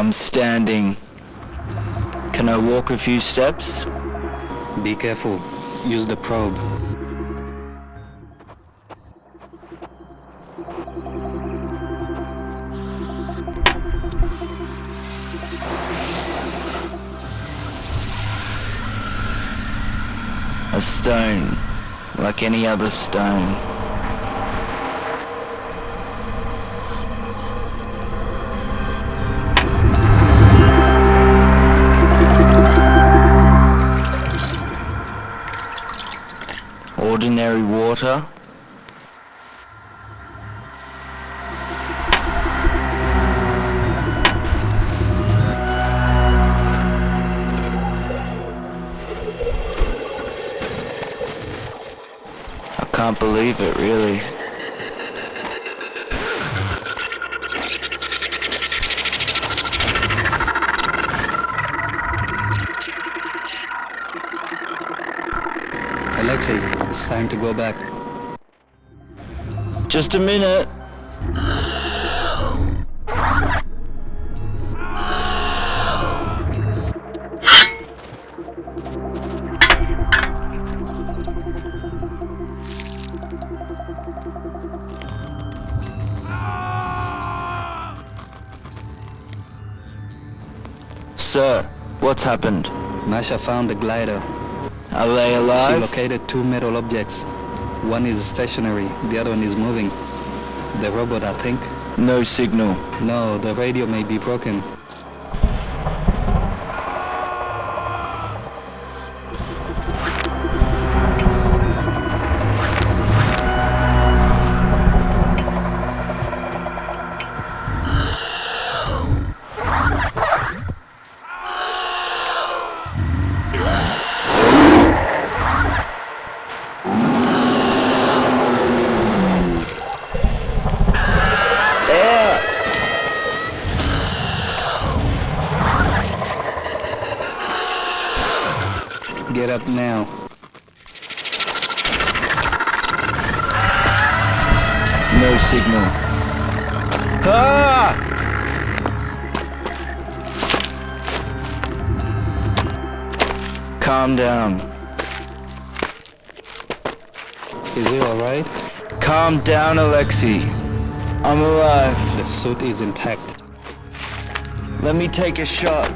I'm standing. Can I walk a few steps? Be careful. Use the probe. A stone, like any other stone. Ordinary water. I can't believe it, really. Alexei, it's time to go back. Just a minute. Sir, what's happened? Masha found the glider. Are they She alive? located two metal objects. One is stationary, the other one is moving. The robot, I think. No signal. No, the radio may be broken. Get up now. No signal. Ah! Calm down. Is he alright? Calm down, Alexei. I'm alive. The suit is intact. Let me take a shot.